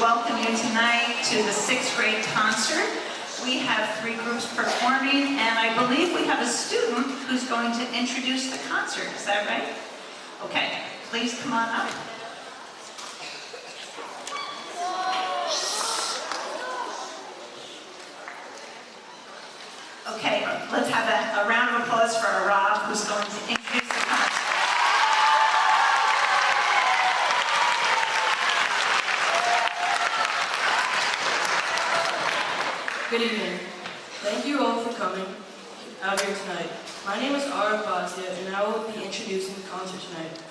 welcome you tonight to the 6th grade concert. We have 3 groups performing, and I believe we have a student who's going to introduce the concert. Is that right? Okay, please come on up. Okay, let's have a round of applause for Rob, who's going to introduce the concert. Good evening. Thank you all for coming out here tonight. My name is Ara Batia, and I will be introducing the concert tonight.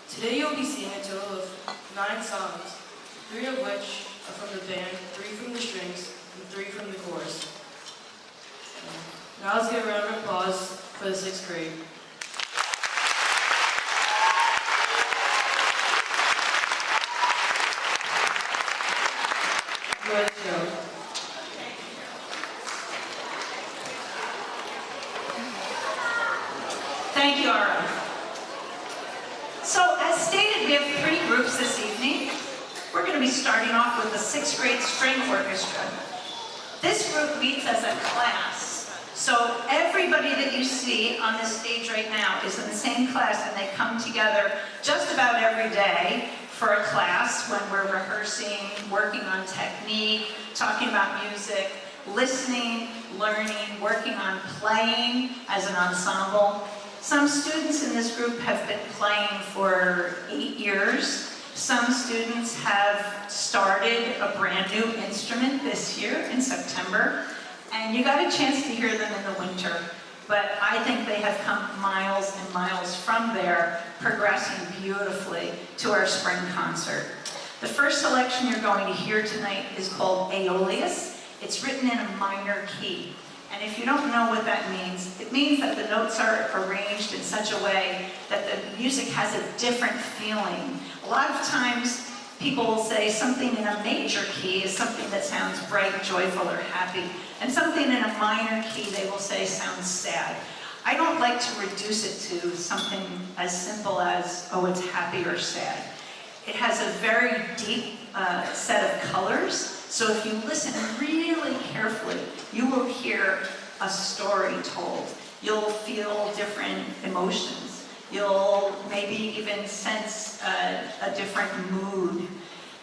Today you'll be seeing a total of 9 songs, 3 of which are from the band, 3 from the strings, and 3 from the chorus. Now let's give a round of applause for the 6th grade. Enjoy the show. Thank you, Ara. So, as stated, we have 3 groups this evening. We're going to be starting off with the 6th grade string orchestra. This group meets as a class. So everybody that you see on this stage right now is in the same class, and they come together just about every day for a class when we're rehearsing, working on technique, talking about music, listening, learning, working on playing as an ensemble. Some students in this group have been playing for 8 years. Some students have started a brand new instrument this year in September, and you got a chance to hear them in the winter, but I think they have come miles and miles from there, progressing beautifully to our spring concert. The first selection you're going to hear tonight is called Aeolus. It's written in a minor key. And if you don't know what that means, it means that the notes are arranged in such a way that the music has a different feeling. A lot of times, people will say something in a major key is something that sounds bright, joyful, or happy. And something in a minor key, they will say sounds sad. I don't like to reduce it to something as simple as, oh, it's happy or sad. It has a very deep set of colors. So if you listen really carefully, you will hear a story told. You'll feel different emotions. You'll maybe even sense a different mood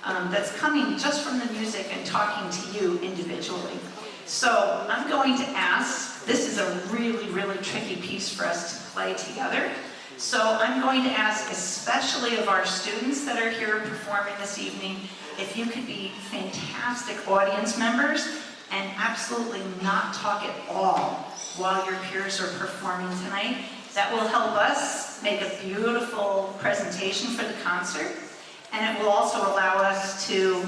that's coming just from the music and talking to you individually. So I'm going to ask, this is a really, really tricky piece for us to play together. So I'm going to ask, especially of our students that are here performing this evening, if you could be fantastic audience members and absolutely not talk at all while your peers are performing tonight. That will help us make a beautiful presentation for the concert, and it will also allow us to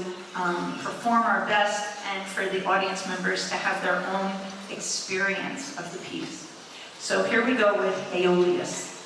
perform our best and for the audience members to have their own experience of the piece. So here we go with Aeolus.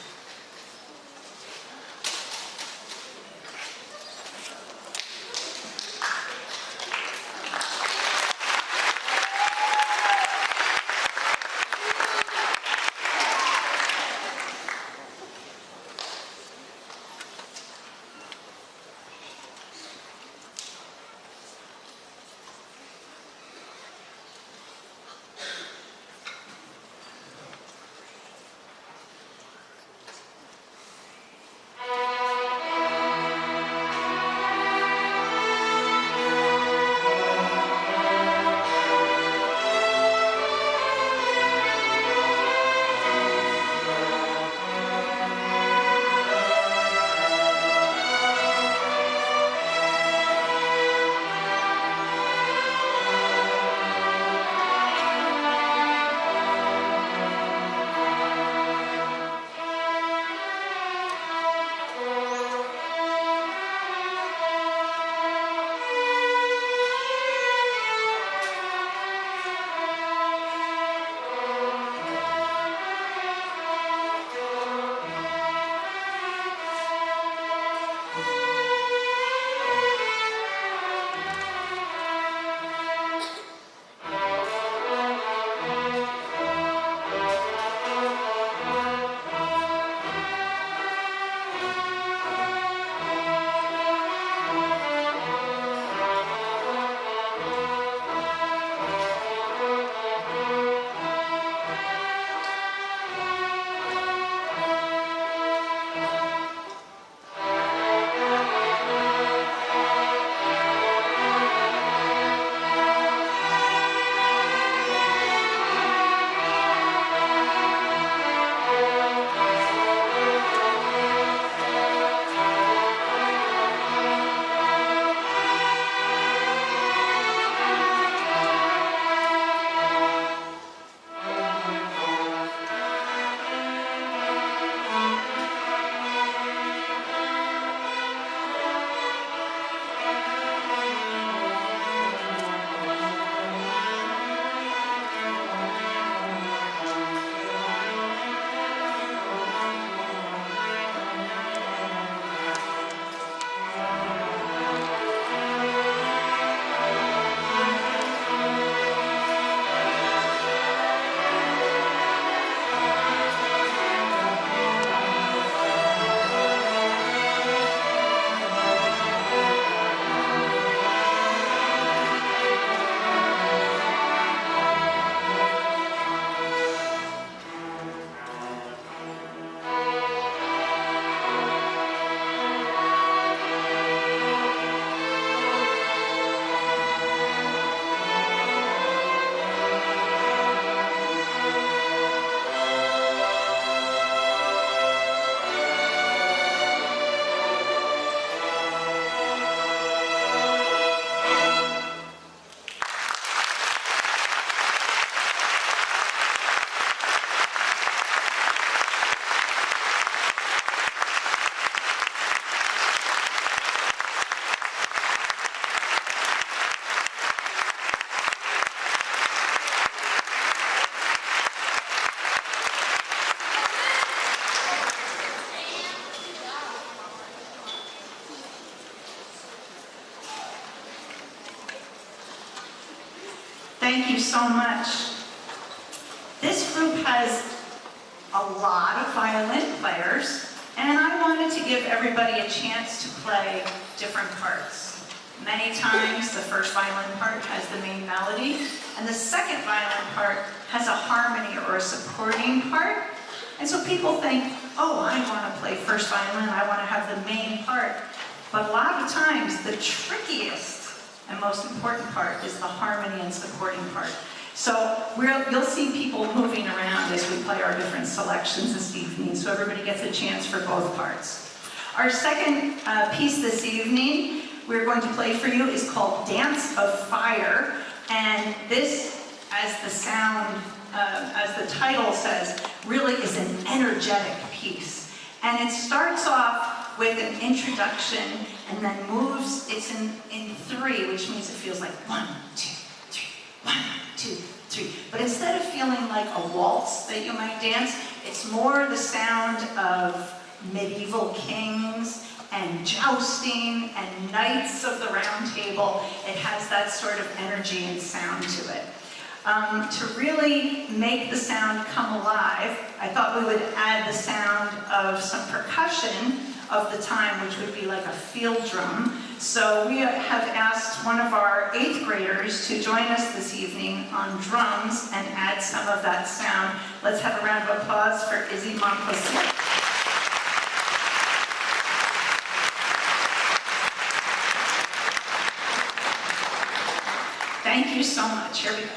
so much. This group has a lot of violin players, and I wanted to give everybody a chance to play different parts. Many times, the first violin part has the main melody, and the second violin part has a harmony or a supporting part. And so people think, oh, I want to play first violin, I want to have the main part. But a lot of times, the trickiest and most important part is the harmony and supporting part. So you'll see people moving around as we play our different selections this evening, so everybody gets a chance for both parts. Our second piece this evening we're going to play for you is called Dance of Fire, and this, as the sound, as the title says, really is an energetic piece. And it starts off with an introduction and then moves, it's in three, which means it feels like 1, 2, 3, 1, 2, 3. But instead of feeling like a waltz that you might dance, it's more the sound of medieval kings and jousting and knights of the round table. It has that sort of energy and sound to it. To really make the sound come alive, I thought we would add the sound of some percussion of the time, which would be like a field drum. So we have asked one of our 8th graders to join us this evening on drums and add some of that sound. Let's have a round of applause for Izzy Monclossi. Thank you so much. Here we go.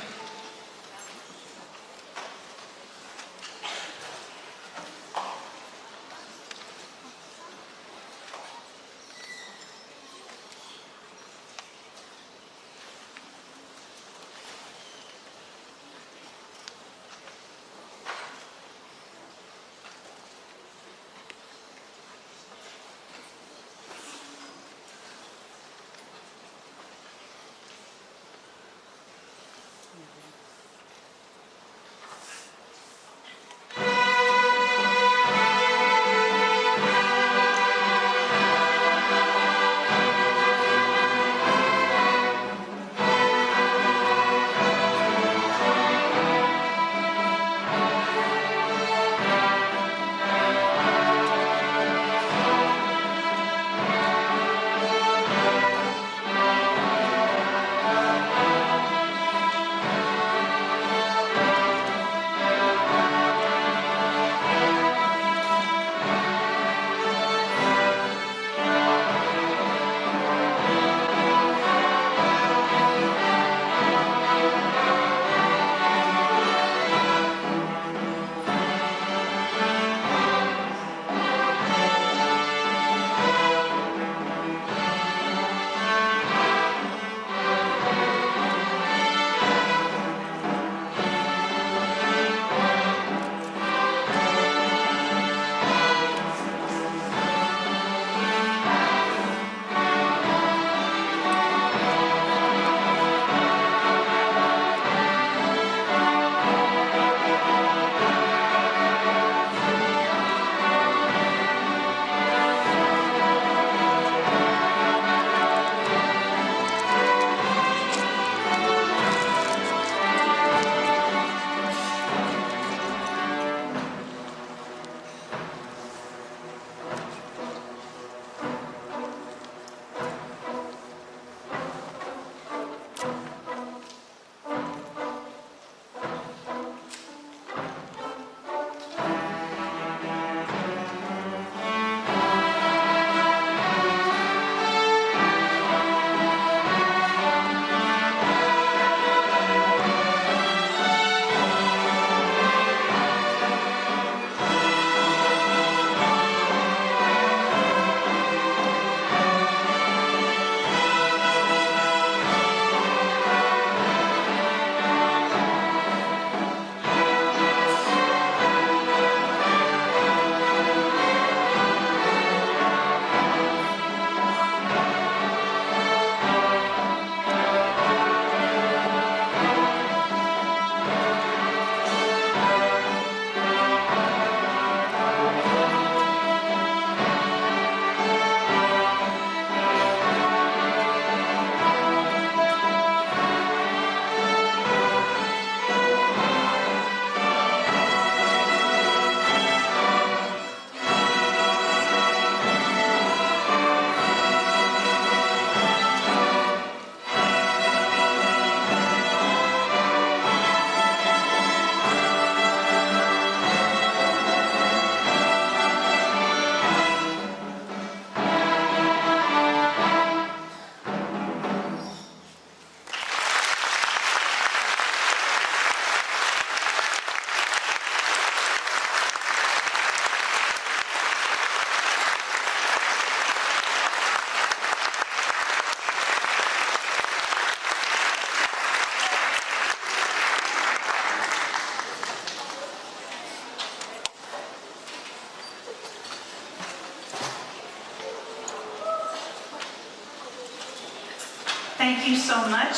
thank you so much.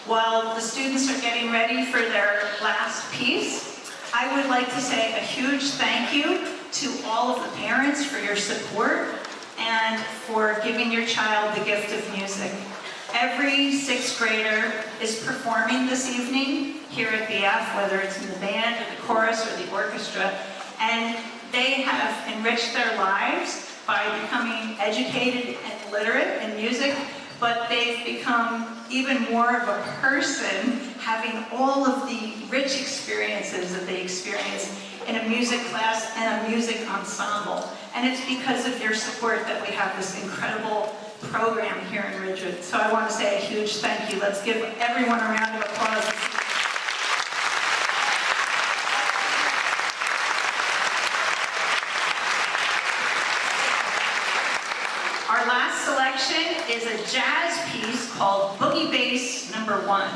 While the students are getting ready for their last piece, I would like to say a huge thank you to all of the parents for your support and for giving your child the gift of music. Every sixth grader is performing this evening here at BF, whether it's in the band or the chorus or the orchestra, and they have enriched their lives by becoming educated and literate in music, but they've become even more of a person, having all of the rich experiences that they experience in a music class and a music ensemble. And it's because of your support that we have this incredible program here in Ridgewood. So I want to say a huge thank you. Let's give everyone a round of applause. Our last selection is a jazz piece called Boogie Bass No. 1.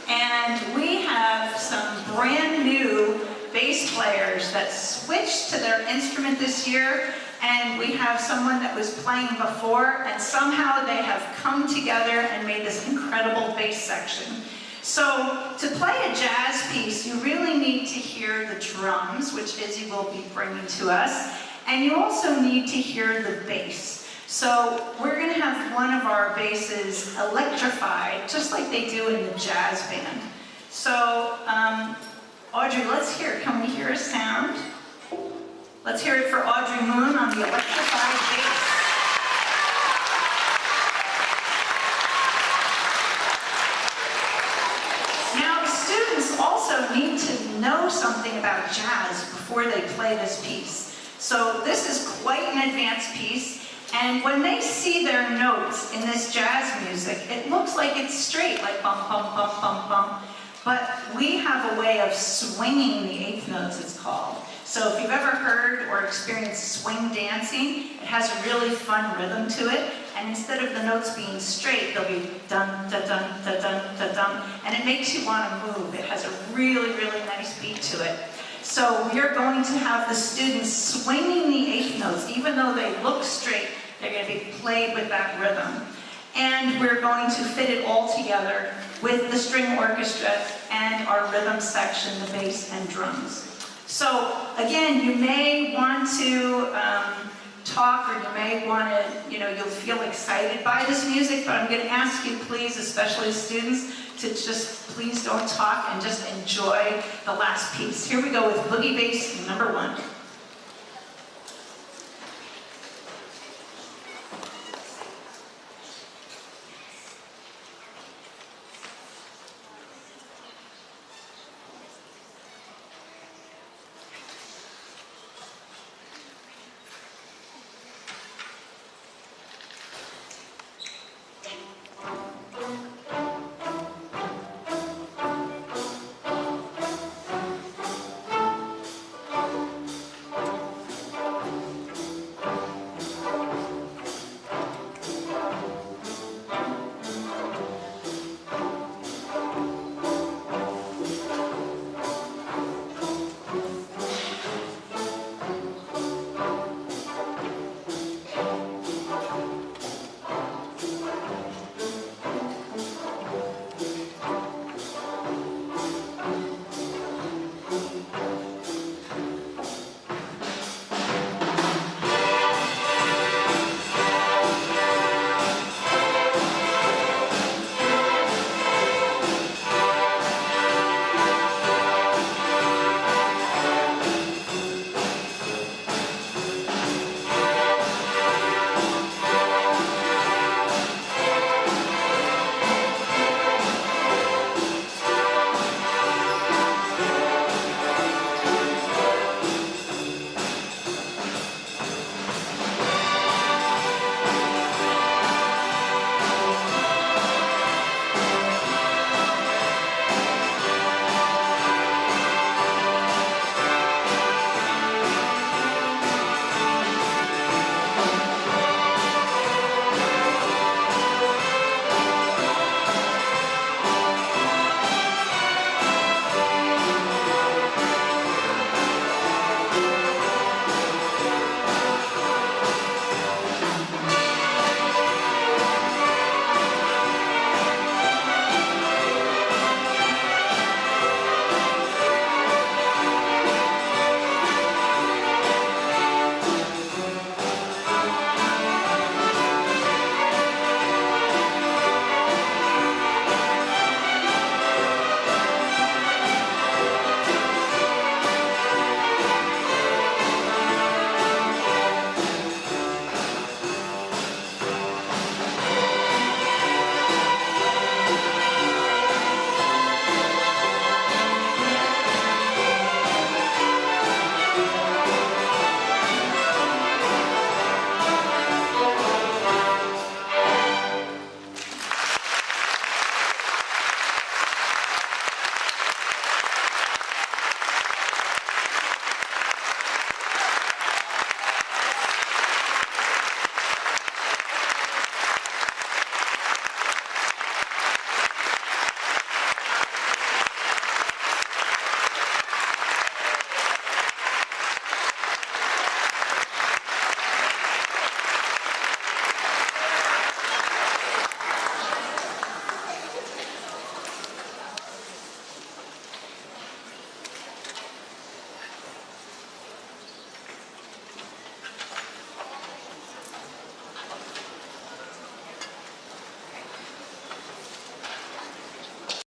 And we have some brand new bass players that switched to their instrument this year, and we have someone that was playing before, and somehow they have come together and made this incredible bass section. So to play a jazz piece, you really need to hear the drums, which Izzy will be bringing to us, and you also need to hear the bass. So we're going to have one of our basses electrified, just like they do in the jazz band. So, Audrey, let's hear it. Can we hear a sound? Let's hear it for Audrey Moon on the electrified bass. Now, the students also need to know something about jazz before they play this piece. So this is quite an advanced piece. And when they see their notes in this jazz music, it looks like it's straight, like bum, bum, bum, bum, bum. But we have a way of swinging the eighth notes, it's called. So if you've ever heard or experienced swing dancing, it has a really fun rhythm to it. And instead of the notes being straight, they'll be dun, da, dun, da, dun, da, dun. And it makes you want to move. It has a really, really nice beat to it. So we're going to have the students swinging the eighth notes, even though they look straight. They're going to be played with that rhythm. And we're going to fit it all together with the string orchestra and our rhythm section, the bass and drums. So again, you may want to talk, or you may want to, you'll feel excited by this music, but I'm going to ask you, please, especially students, to just please don't talk and just enjoy the last piece. Here we go with Boogie Bass No. 1.